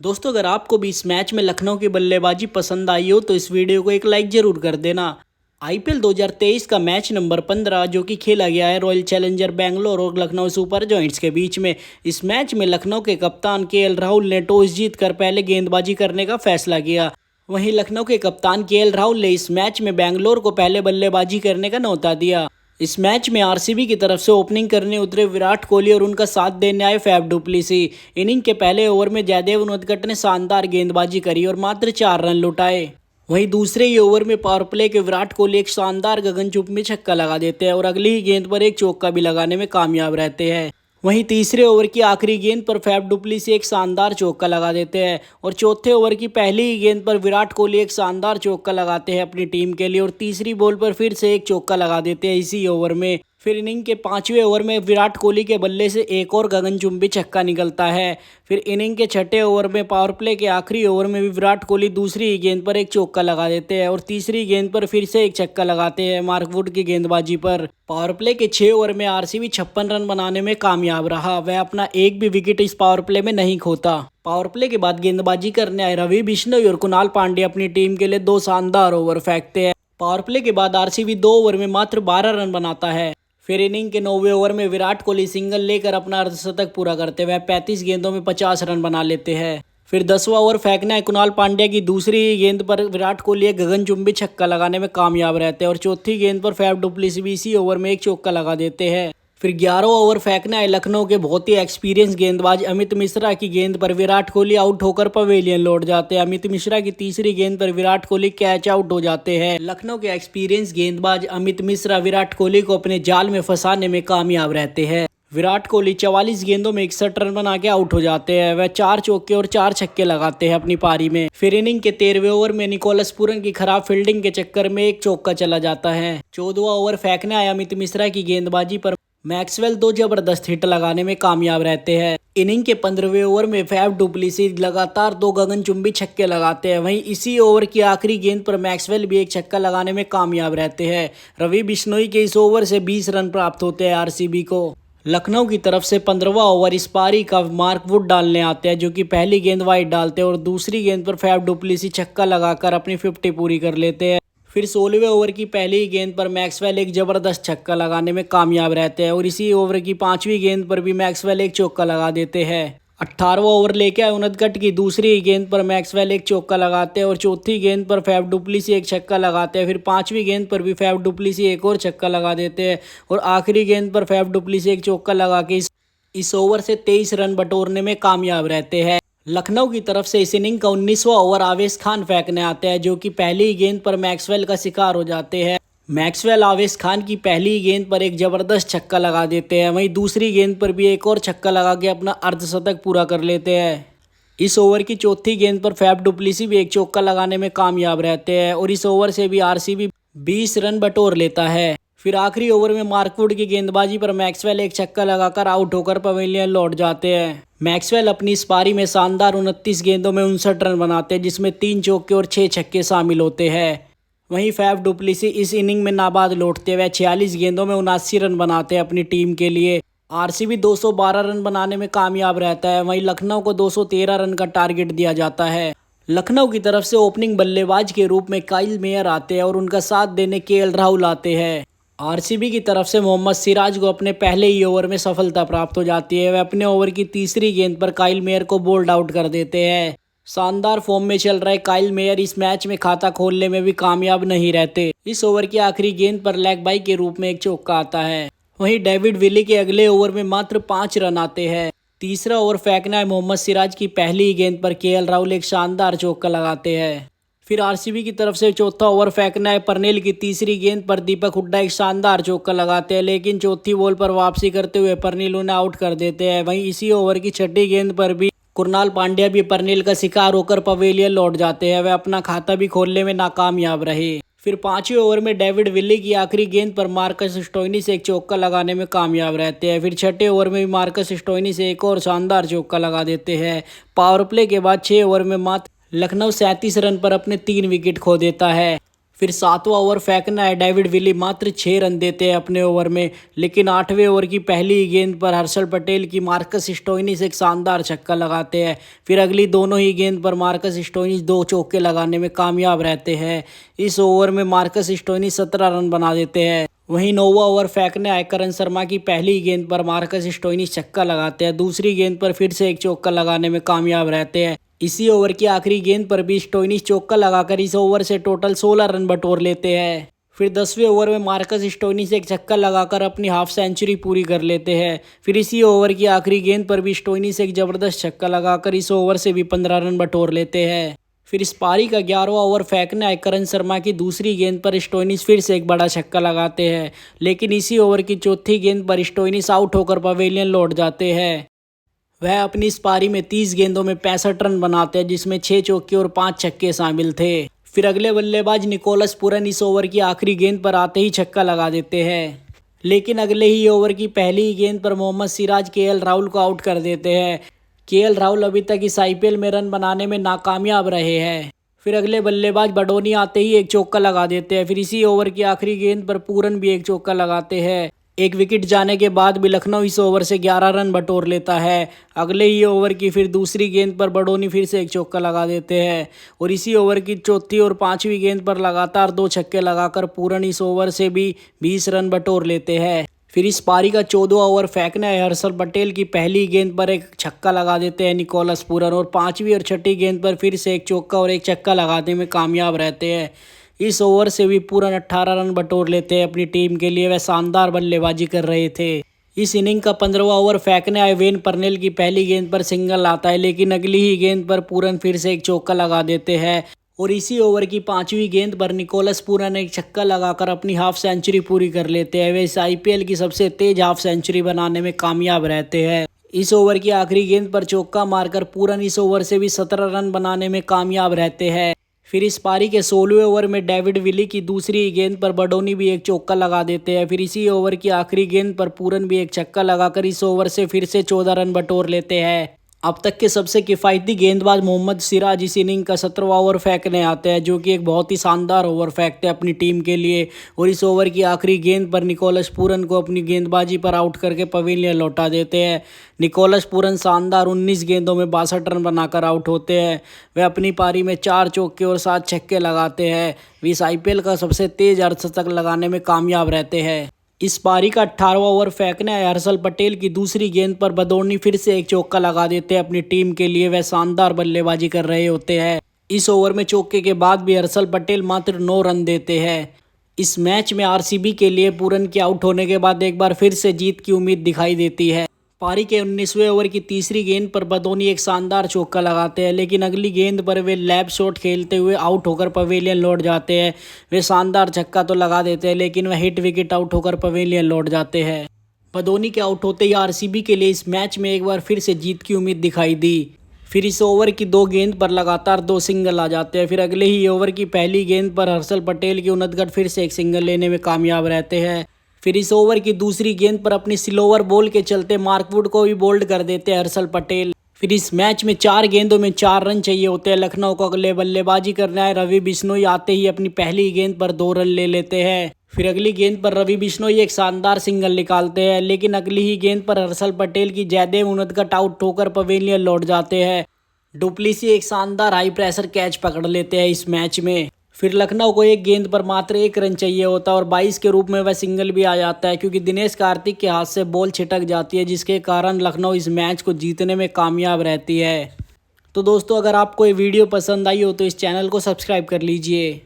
दोस्तों, अगर आपको भी इस मैच में लखनऊ की बल्लेबाजी पसंद आई हो तो इस वीडियो को एक लाइक जरूर कर देना। आईपीएल 2023 का मैच नंबर 15 जो कि खेला गया है रॉयल चैलेंजर बेंगलोर और लखनऊ सुपर जायंट्स के बीच में। इस मैच में लखनऊ के कप्तान केएल राहुल ने टॉस जीतकर पहले गेंदबाजी करने का फैसला किया। वहीं लखनऊ के कप्तान केएल राहुल ने इस मैच में बेंगलोर को पहले बल्लेबाजी करने का न्योता दिया। इस मैच में आरसीबी की तरफ से ओपनिंग करने उतरे विराट कोहली और उनका साथ देने आए फैफ डुप्लेसी। इनिंग के पहले ओवर में जयदेव उनadकट ने शानदार गेंदबाजी करी और मात्र 4 रन लुटाए। वहीं दूसरे ही ओवर में पावर प्ले के विराट कोहली एक शानदार गगनचुंबी छक्का लगा देते हैं और अगली ही गेंद पर एक चौका भी लगाने में कामयाब रहते हैं। वहीं तीसरे ओवर की आखिरी गेंद पर फैफ डुप्लेसी एक शानदार चौका लगा देते हैं और चौथे ओवर की पहली ही गेंद पर विराट कोहली एक शानदार चौका लगाते हैं अपनी टीम के लिए और तीसरी बॉल पर फिर से एक चौका लगा देते हैं इसी ओवर में। फिर इनिंग के 5वें ओवर में विराट कोहली के बल्ले से एक और गगनचुंबी छक्का निकलता है। फिर इनिंग के 6ठे ओवर में पावर प्ले के आखिरी ओवर में भी विराट कोहली दूसरी ही गेंद पर एक चौका लगा देते हैं और तीसरी गेंद पर फिर से एक छक्का लगाते हैं मार्क वुड की गेंदबाजी पर। पावर प्ले के 6 ओवर में आरसीबी 56 रन बनाने में कामयाब रहा। वह अपना एक भी विकेट इस पावर प्ले में नहीं खोता। पावर प्ले के बाद गेंदबाजी करने आए रवि बिश्नोई और कुणाल पांड्या अपनी टीम के लिए 2 शानदार ओवर फेंकते हैं। पावर प्ले के बाद आरसीबी 2 ओवर में मात्र 12 रन बनाता है। फिर इनिंग के 9वें ओवर में विराट कोहली सिंगल लेकर अपना अर्धशतक पूरा करते हुए 35 गेंदों में 50 रन बना लेते हैं। फिर 10वां ओवर फेंकना है कुणाल पांड्या की दूसरी गेंद पर विराट कोहली एक गगनचुंबी छक्का लगाने में कामयाब रहते हैं और चौथी गेंद पर फैफ डुप्लेसी भी इसी ओवर में एक चौका लगा देते हैं। फिर 11वां ओवर फेंकना है लखनऊ के बहुत ही एक्सपीरियंस गेंदबाज अमित मिश्रा की गेंद पर विराट कोहली आउट होकर पवेलियन लौट जाते हैं। अमित मिश्रा की तीसरी गेंद पर विराट कोहली कैच आउट हो जाते हैं। लखनऊ के एक्सपीरियंस गेंदबाज अमित मिश्रा विराट कोहली को अपने जाल में फंसाने में कामयाब रहते हैं। विराट कोहली 44 गेंदों में 61 रन बना के आउट हो जाते हैं। वह 4 चौके और 4 छक्के लगाते हैं अपनी पारी में। फिर इनिंग के 13वें ओवर में निकोलस पूरन की खराब फील्डिंग के चक्कर में एक चौका चला जाता है। 14वां ओवर फेंकना है अमित मिश्रा की गेंदबाजी पर मैक्सवेल 2 जबरदस्त हिट लगाने में कामयाब रहते हैं। इनिंग के 15वें ओवर में फैफ डुप्लेसी लगातार 2 गगनचुंबी छक्के लगाते हैं। वहीं इसी ओवर की आखिरी गेंद पर मैक्सवेल भी एक छक्का लगाने में कामयाब रहते हैं। रवि बिश्नोई के इस ओवर से 20 रन प्राप्त होते हैं आरसीबी को। लखनऊ की तरफ से 15वां ओवर इस पारी का मार्क वुड डालने आते हैं जो कि पहली गेंद वाइड डालते हैं और दूसरी गेंद पर फैफ डुप्लेसी छक्का लगाकर अपनी 50 पूरी कर लेते हैं। फिर 16वें ओवर की पहली गेंद पर मैक्सवेल एक जबरदस्त छक्का लगाने में कामयाब रहते हैं और इसी ओवर की 5वीं गेंद पर भी मैक्सवेल एक चौका लगा देते हैं। 18वां ओवर लेके आए उनadकट की दूसरी गेंद पर मैक्सवेल एक चौका लगाते हैं और चौथी गेंद पर फैफ डुप्लेसी एक छक्का लगाते हैं। फिर 5वीं गेंद पर भी फैफ डुप्लेसी एक और छक्का लगा देते हैं और आखिरी गेंद पर फैफ डुप्लेसी एक चौका लगा के इस ओवर से 23 रन बटोरने में कामयाब रहते हैं। लखनऊ की तरफ से इस इनिंग का 19वां ओवर आवेश खान फेंकने आते हैं जो कि पहली गेंद पर मैक्सवेल का शिकार हो जाते हैं। मैक्सवेल आवेश खान की पहली गेंद पर एक जबरदस्त छक्का लगा देते हैं। वहीं दूसरी गेंद पर भी एक और छक्का लगा के अपना अर्धशतक पूरा कर लेते हैं। इस ओवर की चौथी गेंद पर फैफ डुप्लेसी भी एक चौका लगाने में कामयाब रहते हैं और इस ओवर से भी आरसीबी 20 रन बटोर लेता है। फिर आखिरी ओवर में मार्क वुड की गेंदबाजी पर मैक्सवेल एक छक्का लगाकर आउट होकर पवेलियन लौट जाते हैं। मैक्सवेल अपनी इस पारी में शानदार 29 गेंदों में 59 रन बनाते हैं जिसमें 3 चौके और 6 छक्के शामिल होते हैं। वहीं फैफ डुप्लेसी इस इनिंग में नाबाद लौटते हुए 46 गेंदों में 79 रन बनाते हैं अपनी टीम के लिए। आरसीबी 212 रन बनाने में कामयाब रहता है। वहीं लखनऊ को 213 रन का टारगेट दिया जाता है। लखनऊ की तरफ से ओपनिंग बल्लेबाज के रूप में काइल मेयर आते हैं और उनका साथ देने केएल राहुल आते हैं। आरसीबी की तरफ से मोहम्मद सिराज को अपने पहले ही ओवर में सफलता प्राप्त हो जाती है। वह अपने ओवर की तीसरी गेंद पर काइल मेयर को बोल्ड आउट कर देते हैं। शानदार फॉर्म में चल रहे काइल मेयर इस मैच में खाता खोलने में भी कामयाब नहीं रहते। इस ओवर की आखिरी गेंद पर लेग बाई के रूप में एक चौका आता है। वहीं डेविड विली के अगले ओवर में मात्र 5 रन आते हैं। तीसरा ओवर फेंकना है मोहम्मद सिराज की पहली गेंद पर केएल राहुल एक शानदार चौका लगाते हैं। फिर आरसीबी की तरफ से चौथा ओवर फेंकना है परनेल की तीसरी गेंद पर दीपक हुड्डा एक शानदार चौका लगाते हैं लेकिन चौथी बॉल पर वापसी करते हुए परनेल उन्हें आउट कर देते हैं। वहीं इसी ओवर की 6ठी गेंद पर भी कुणाल पांड्या भी परनेल का शिकार होकर पवेलियन लौट जाते हैं। वह अपना खाता भी खोलने में नाकामयाब रहे। फिर 5वें ओवर में डेविड विली की आखिरी गेंद पर मार्कस स्टोइनिस एक चौका लगाने में कामयाब रहते हैं। फिर 6ठे ओवर में भी मार्कस स्टोइनिस एक और शानदार चौका लगा देते हैं। पावर प्ले के बाद 6 ओवर में मात्र लखनऊ 37 रन पर अपने 3 विकेट खो देता है। फिर 7वां ओवर फेंकना है। डेविड विली मात्र 6 रन देते हैं अपने ओवर में, लेकिन 8वें ओवर की पहली ही गेंद पर हर्षल पटेल की मार्कस स्टोइनिस एक शानदार छक्का लगाते हैं। फिर अगली दोनों ही गेंद पर मार्कस स्टोइनिस 2 चौके लगाने में कामयाब रहते हैं। इस ओवर में मार्कस स्टोइनिस 17 रन बना देते हैं। वहीं 9वां ओवर फेंकने आए करण शर्मा की पहली गेंद पर मार्कस स्टोइनिस छक्का लगाते हैं। दूसरी गेंद पर फिर से एक चौका लगाने में कामयाब रहते हैं। इसी ओवर की आखिरी गेंद पर भी स्टोइनिस चौका लगाकर इस ओवर से टोटल 16 रन बटोर लेते हैं। फिर 10वें ओवर में मार्कस स्टोइनिस एक छक्का लगाकर अपनी हाफ सेंचुरी पूरी कर लेते हैं। फिर इसी ओवर की आखिरी गेंद पर भी स्टोइनिस एक जबरदस्त छक्का लगाकर इस ओवर से भी 15 रन बटोर लेते हैं। फिर इस पारी का 11वां ओवर फेंकने आए करण शर्मा की दूसरी गेंद पर स्टोइनिस फिर से एक बड़ा छक्का लगाते हैं, लेकिन इसी ओवर की चौथी गेंद पर स्टोइनिस आउट होकर पवेलियन लौट जाते हैं। वह अपनी इस पारी में 30 गेंदों में 65 रन बनाते हैं, जिसमें 6 चौके और 5 छक्के शामिल थे। फिर अगले बल्लेबाज निकोलस पूरन इस ओवर की आखिरी गेंद पर आते ही छक्का लगा देते हैं, लेकिन अगले ही ओवर की पहली ही गेंद पर मोहम्मद सिराज केएल राहुल को आउट कर देते हैं। केएल राहुल अभी तक इस आईपीएल में रन बनाने में नाकामयाब रहे हैं। फिर अगले बल्लेबाज बडोनी आते ही एक चौका लगा देते हैं। फिर इसी ओवर की आखिरी गेंद पर पूरन भी एक चौका लगाते हैं। एक विकेट जाने के बाद भी लखनऊ इस ओवर से 11 रन बटोर लेता है। अगले ही ओवर की फिर दूसरी गेंद पर बडोनी फिर से एक चौका लगा देते हैं और इसी ओवर की चौथी और 5वीं गेंद पर लगातार 2 छक्के लगाकर पूरन इस ओवर से भी 20 रन बटोर लेते हैं। फिर इस पारी का 14वां ओवर फेंकना है। हर्षल पटेल की पहली गेंद पर एक छक्का लगा देते हैं निकोलस पूरन और 5वीं और 6ठी गेंद पर फिर से एक चौका और एक छक्का लगाने में कामयाब रहते हैं। इस ओवर से भी पूरन 18 रन बटोर लेते हैं अपनी टीम के लिए। वह शानदार बल्लेबाजी कर रहे थे। इस इनिंग का 15वां ओवर फेंकने आए वेन पर्नेल की पहली गेंद पर सिंगल आता है, लेकिन अगली ही गेंद पर पूरन फिर से एक चौका लगा देते हैं और इसी ओवर की 5वीं गेंद पर निकोलस पूरन एक छक्का लगाकर अपनी हाफ सेंचुरी पूरी कर लेते हैं। वे इस आईपीएल की सबसे तेज हाफ सेंचुरी बनाने में कामयाब रहते हैं। इस ओवर की आखिरी गेंद पर चौका मारकर पूरन इस ओवर से भी 17 रन बनाने में कामयाब रहते हैं। फिर इस पारी के 16वें ओवर में डेविड विली की दूसरी गेंद पर बडोनी भी एक चौका लगा देते हैं। फिर इसी ओवर की आखिरी गेंद पर पूरन भी एक छक्का लगाकर इस ओवर से फिर से 14 रन बटोर लेते हैं। अब तक के सबसे किफ़ायती गेंदबाज मोहम्मद सिराज इस इनिंग का 17वां ओवर फेंकने आते हैं, जो कि एक बहुत ही शानदार ओवर फेंकते हैं अपनी टीम के लिए और इस ओवर की आखिरी गेंद पर निकोलस पूरन को अपनी गेंदबाजी पर आउट करके पवेलियन लौटा देते हैं। निकोलस पूरन शानदार 19 गेंदों में 62 रन बनाकर आउट होते हैं। वे अपनी पारी में 4 चौके और 7 छक्के लगाते हैं। वे इस आईपीएल का सबसे तेज अर्धशतक लगाने में कामयाब रहते हैं। इस पारी का 18वां ओवर फेंकने आए हर्षल पटेल की दूसरी गेंद पर बडोनी फिर से एक चौका लगा देते हैं अपनी टीम के लिए। वह शानदार बल्लेबाजी कर रहे होते हैं। इस ओवर में चौके के बाद भी हर्षल पटेल मात्र 9 रन देते हैं। इस मैच में आरसीबी के लिए पूरन के आउट होने के बाद एक बार फिर से जीत की उम्मीद दिखाई देती है। पारी के 19वें ओवर की तीसरी गेंद पर बडोनी एक शानदार चौका लगाते हैं, लेकिन अगली गेंद पर वे लैप शॉट खेलते हुए आउट होकर पवेलियन लौट जाते हैं। वे शानदार छक्का तो लगा देते हैं, लेकिन वह हिट विकेट आउट होकर पवेलियन लौट जाते हैं। बडोनी के आउट होते ही आरसीबी के लिए इस मैच में एक बार फिर से जीत की उम्मीद दिखाई दी। फिर इस ओवर की 2 गेंद पर लगातार 2 सिंगल आ जाते हैं। फिर अगले ही ओवर की पहली गेंद पर हर्षल पटेल की उनदगढ़ फिर से एक सिंगल लेने में कामयाब रहते हैं। फिर इस ओवर की दूसरी गेंद पर अपनी स्लोअर बॉल के चलते मार्कवुड को भी बोल्ड कर देते हैं हर्षल पटेल। फिर इस मैच में 4 गेंदों में 4 रन चाहिए होते हैं लखनऊ को। अगले बल्लेबाजी करना है रवि बिश्नोई आते ही अपनी पहली गेंद पर 2 रन ले लेते हैं। फिर अगली गेंद पर रवि बिश्नोई एक शानदार सिंगल निकालते हैं, लेकिन अगली ही गेंद पर हर्षल पटेल की जयदेव उनदगढ़ आउट होकर पवेलियन लौट जाते हैं। डुप्लेसी एक शानदार हाई प्रेशर कैच पकड़ लेते हैं इस मैच में। फिर लखनऊ को एक गेंद पर मात्र 1 रन चाहिए होता है और 22 के रूप में वह सिंगल भी आ जाता है, क्योंकि दिनेश कार्तिक के हाथ से बॉल छिटक जाती है, जिसके कारण लखनऊ इस मैच को जीतने में कामयाब रहती है। तो दोस्तों, अगर आपको ये वीडियो पसंद आई हो तो इस चैनल को सब्सक्राइब कर लीजिए।